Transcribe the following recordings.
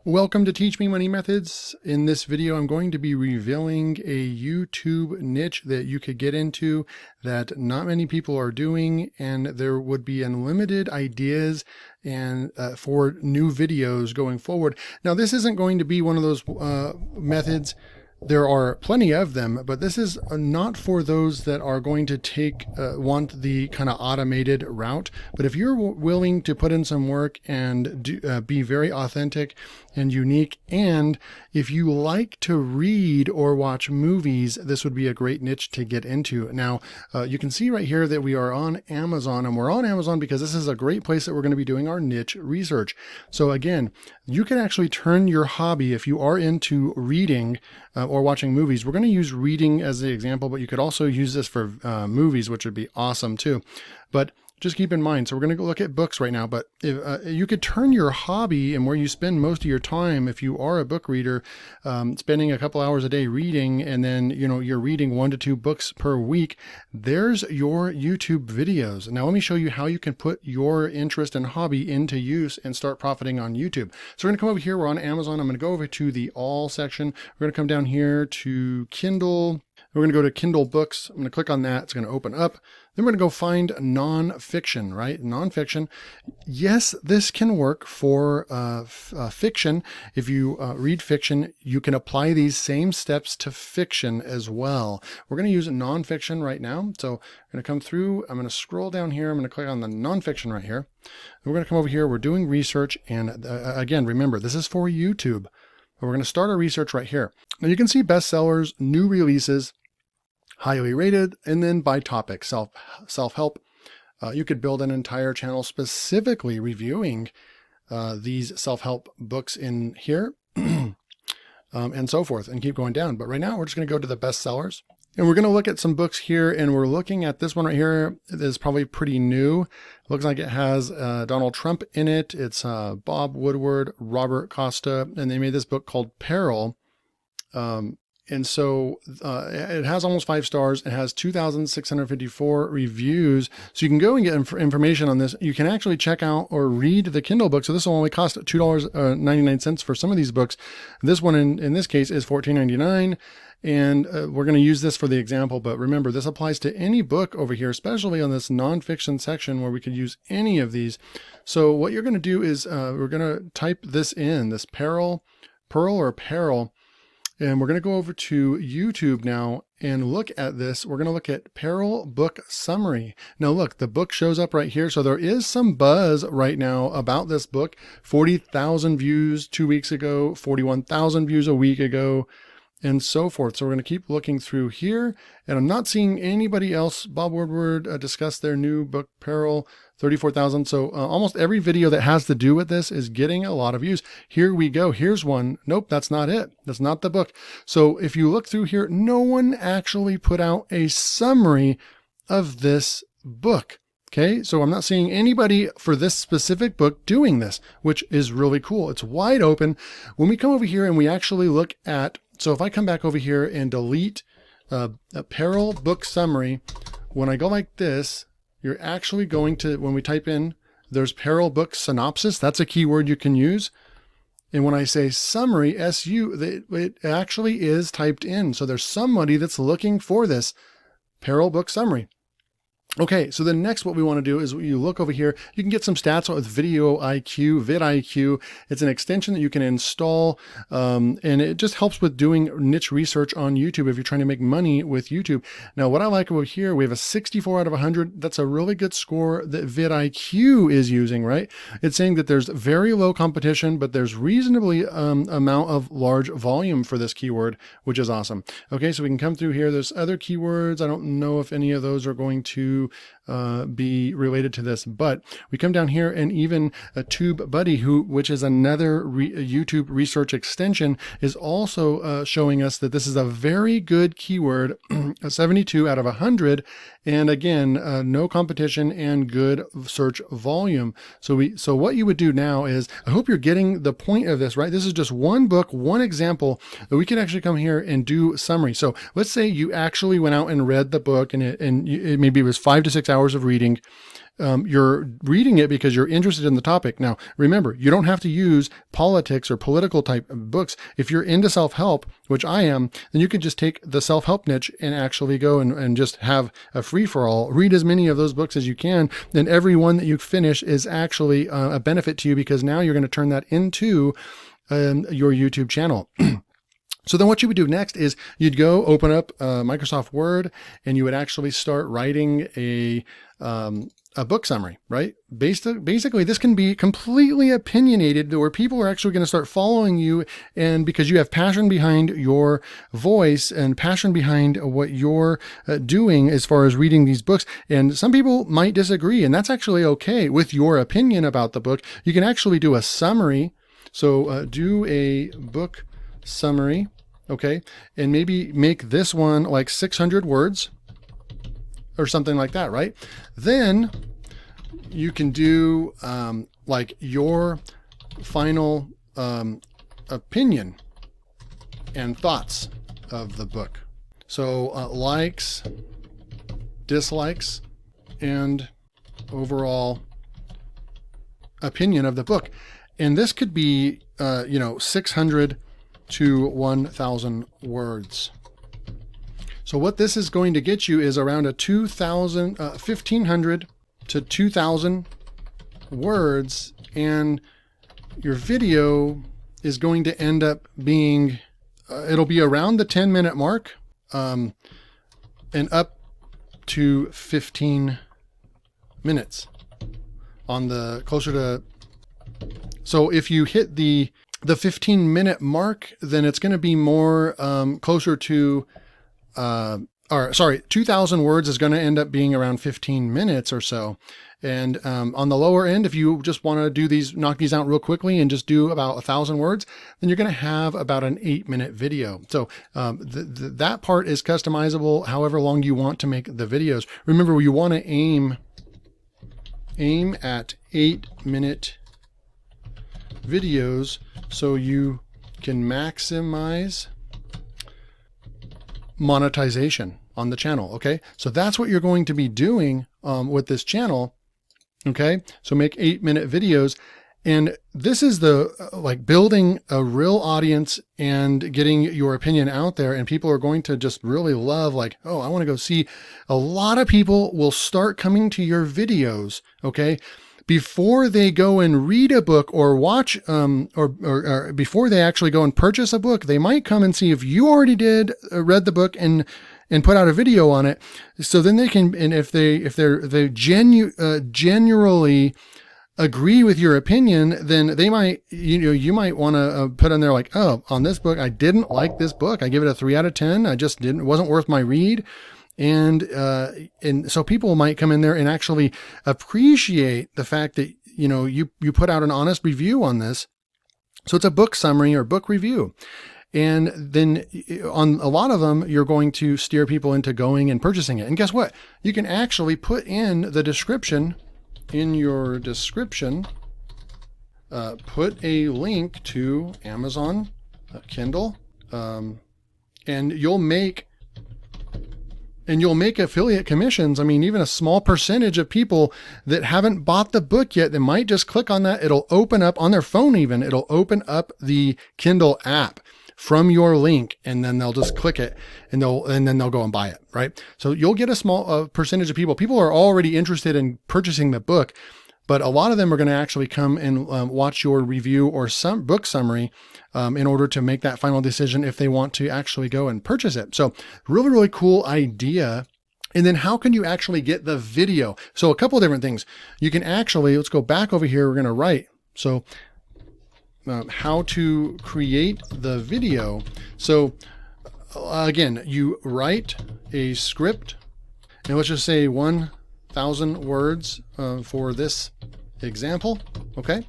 Welcome to Teach Me Money Methods. In this video, I'm going to be revealing a YouTube niche that you could get into that not many people are doing, and there would be unlimited ideas and for new videos going forward. Now, this isn't going to be one of those methods. There are plenty of them, but this is not for those that are going to want the kind of automated route. But if you're willing to put in some work and be very authentic and unique, and if you like to read or watch movies, this would be a great niche to get into. Now, you can see right here that we are on Amazon, and we're on Amazon because this is a great place that we're going to be doing our niche research. So again, you can actually turn your hobby, if you are into reading or watching movies. We're going to use reading as the example, but you could also use this for movies, which would be awesome too. But just keep in mind, so we're going to go look at books right now, but if you could turn your hobby and where you spend most of your time, if you are a book reader, spending a couple hours a day reading, and then you're reading 1 to 2 books per week, there's your YouTube videos. Now let me show you how you can put your interest and hobby into use and start profiting on YouTube. So we're going to come over here, we're on Amazon. I'm going to go over to the all section. We're going to come down here to Kindle. We're going to go to Kindle books. I'm going to click on that. It's going to open up. Then we're going to go find nonfiction, right? Nonfiction. Yes, this can work for fiction. If you read fiction, you can apply these same steps to fiction as well. We're going to use nonfiction right now. So I'm going to come through. I'm going to scroll down here. I'm going to click on the nonfiction right here. And we're going to come over here. We're doing research. And again, remember, this is for YouTube. But we're going to start our research right here. Now you can see bestsellers, new releases, highly rated, and then by topic, self-help. You could build an entire channel specifically reviewing these self-help books in here and so forth, and keep going down. But right now we're just going to go to the bestsellers, and we're going to look at some books here, and we're looking at this one right here. It is probably pretty new. It looks like it has Donald Trump in it. It's Bob Woodward, Robert Costa, and they made this book called Peril. And so it has almost 5 stars. It has 2,654 reviews. So you can go and get information on this. You can actually check out or read the Kindle book. So this will only cost $2.99 for some of these books. This one in this case is $14.99. And we're going to use this for the example. But remember, this applies to any book over here, especially on this nonfiction section where we could use any of these. So what you're going to do is we're going to type this in, this Pearl or Peril. And we're going to go over to YouTube now and look at this. We're going to look at Peril Book Summary. Now look, the book shows up right here. So there is some buzz right now about this book. 40,000 views 2 weeks ago, 41,000 views a week ago, and so forth. So we're going to keep looking through here. And I'm not seeing anybody else. Bob Woodward discussed their new book, Peril, 34,000. So almost every video that has to do with this is getting a lot of views. Here we go. Here's one. Nope, that's not it. That's not the book. So if you look through here, no one actually put out a summary of this book. Okay, so I'm not seeing anybody for this specific book doing this, which is really cool. It's wide open. When we come over here and we actually look at, so if I come back over here and delete a Peril Book Summary, when I go like this, you're actually going to, when we type in, there's Peril Book Synopsis. That's a keyword you can use. And when I say summary, it actually is typed in. So there's somebody that's looking for this Peril Book Summary. Okay, so then next what we want to do is you look over here, you can get some stats with Video IQ, vidIQ. It's an extension that you can install, and it just helps with doing niche research on YouTube if you're trying to make money with YouTube. Now, what I like over here, we have a 64 out of 100. That's a really good score that vidIQ is using, right? It's saying that there's very low competition, but there's reasonably amount of large volume for this keyword, which is awesome. Okay, so we can come through here. There's other keywords. I don't know if any of those are going to be related to this, but we come down here, and even a TubeBuddy, which is another YouTube research extension, is also showing us that this is a very good keyword, a 72 out of 100, and again, no competition and good search volume. So what you would do now is, I hope you're getting the point of this, right? This is just one book, one example that we could actually come here and do summary. So let's say you actually went out and read the book, and maybe it was 5 to 6 hours of reading, You're reading it because you're interested in the topic. Now, remember, you don't have to use politics or political type books. If you're into self-help, which I am, then you can just take the self-help niche and actually go and just have a free-for-all. Read as many of those books as you can. Then every one that you finish is actually a benefit to you, because now you're going to turn that into your YouTube channel. So then what you would do next is you'd go open up Microsoft Word, and you would actually start writing a book summary, right? Basically, this can be completely opinionated, where people are actually going to start following you, and because you have passion behind your voice and passion behind what you're doing as far as reading these books. And some people might disagree, and that's actually okay with your opinion about the book. You can actually do a summary. So do a book summary, okay? And maybe make this one like 600 words or something like that, right? Then you can do like your final opinion and thoughts of the book. So likes, dislikes, and overall opinion of the book. And this could be, 600 to 1,000 words. So what this is going to get you is around 1,500 to 2,000 words, and your video is going to end up being, it'll be around the 10-minute mark, and up to 15 minutes on the closer to. So if you hit the 15-minute mark, then it's going to be more closer to, 2,000 words is going to end up being around 15 minutes or so. And on the lower end, if you just want to knock these out real quickly and just do about 1,000 words, then you're going to have about an 8-minute video. So that part is customizable however long you want to make the videos. Remember, you want to aim at 8-minute videos so you can maximize monetization on the channel. Okay, so that's what you're going to be doing with this channel. Okay, so make 8-minute videos, and this is the building a real audience and getting your opinion out there, and people are going to just really love, oh, I want to go see. A lot of people will start coming to your videos, okay, before they go and read a book or watch, or before they actually go and purchase a book. They might come and see if you already read the book and put out a video on it. So then they can, and if they genuinely agree with your opinion, then they might, you might want to put on there oh, on this book, I didn't like this book. I give it a 3 out of 10. It wasn't worth my read. And so people might come in there and actually appreciate the fact that, you put out an honest review on this. So it's a book summary or book review. And then on a lot of them, you're going to steer people into going and purchasing it. And guess what? You can actually put in the description, put a link to Amazon, Kindle, and you'll make affiliate commissions. I mean, even a small percentage of people that haven't bought the book yet, they might just click on that. It'll open up on their phone even. It'll open up the Kindle app from your link, and then they'll just click it, and then they'll go and buy it, right? So you'll get a small percentage of people. People are already interested in purchasing the book, but a lot of them are going to actually come and watch your review or some book summary in order to make that final decision if they want to actually go and purchase it. So really, really cool idea. And then how can you actually get the video? So a couple of different things. You can actually, let's go back over here. We're going to write. So how to create the video. So again, you write a script, and let's just say 1,000 words for this example. Okay.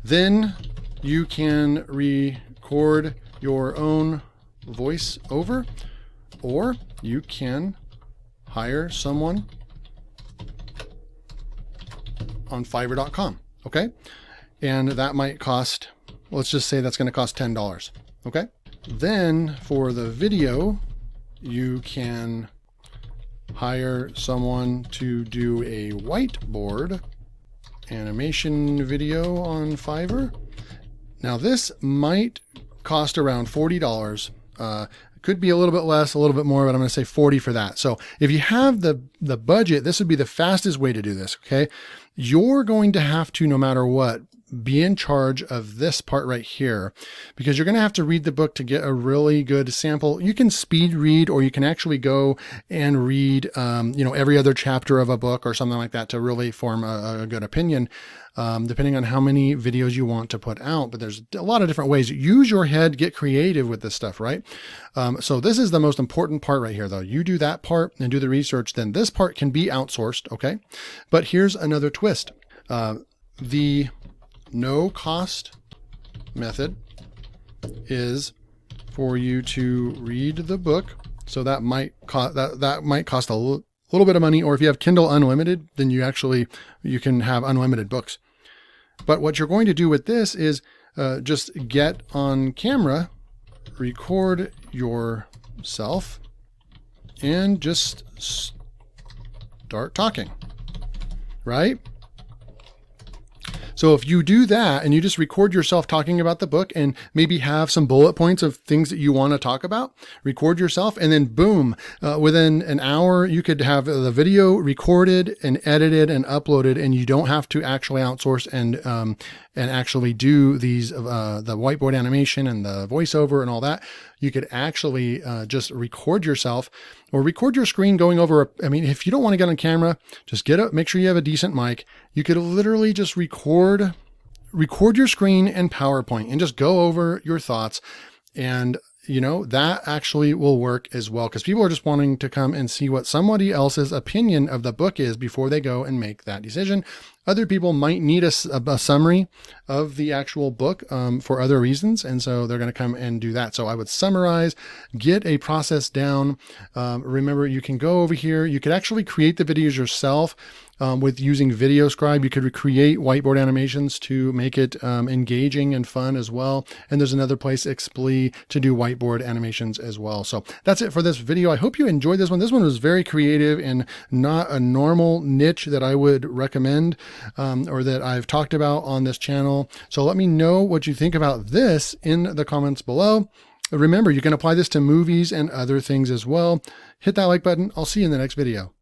Then you can record your own voice over, or you can hire someone on Fiverr.com. Okay. And that might cost, let's just say that's going to cost $10. Okay. Then for the video, you can hire someone to do a whiteboard animation video on Fiverr. Now this might cost around $40. Could be a little bit less, a little bit more, but I'm going to say 40 for that. So if you have the budget, this would be the fastest way to do this. Okay. You're going to have to, no matter what, be in charge of this part right here, because you're going to have to read the book to get a really good sample. You can speed read, or you can actually go and read, every other chapter of a book or something like that to really form a good opinion, depending on how many videos you want to put out. But there's a lot of different ways. Use your head, get creative with this stuff, right? So this is the most important part right here, though. You do that part and do the research, then this part can be outsourced. Okay. But here's another twist. The no cost method is for you to read the book. So that might cost that might cost a little bit of money, or if you have Kindle Unlimited, then you can have unlimited books. But what you're going to do with this is just get on camera, record yourself, and just start talking, right? So if you do that and you just record yourself talking about the book and maybe have some bullet points of things that you want to talk about, record yourself, and then boom, within an hour, you could have the video recorded and edited and uploaded, and you don't have to actually outsource and actually do these, the whiteboard animation and the voiceover and all that. You could actually just record yourself, or record your screen going over. If you don't want to get on camera, just make sure you have a decent mic. You could literally just record your screen and PowerPoint and just go over your thoughts. And that actually will work as well, because people are just wanting to come and see what somebody else's opinion of the book is before they go and make that decision. Other people might need a summary of the actual book for other reasons, and so they're going to come and do that. So I would summarize, get a process down. Remember, you can go over here. You could actually create the videos yourself with using Video Scribe. You could create whiteboard animations to make it engaging and fun as well. And there's another place, Expli, to do whiteboard animations as well. So that's it for this video. I hope you enjoyed this one. This one was very creative and not a normal niche that I would recommend or that I've talked about on this channel. So let me know what you think about this in the comments below. Remember, you can apply this to movies and other things as well. Hit that like button. I'll see you in the next video.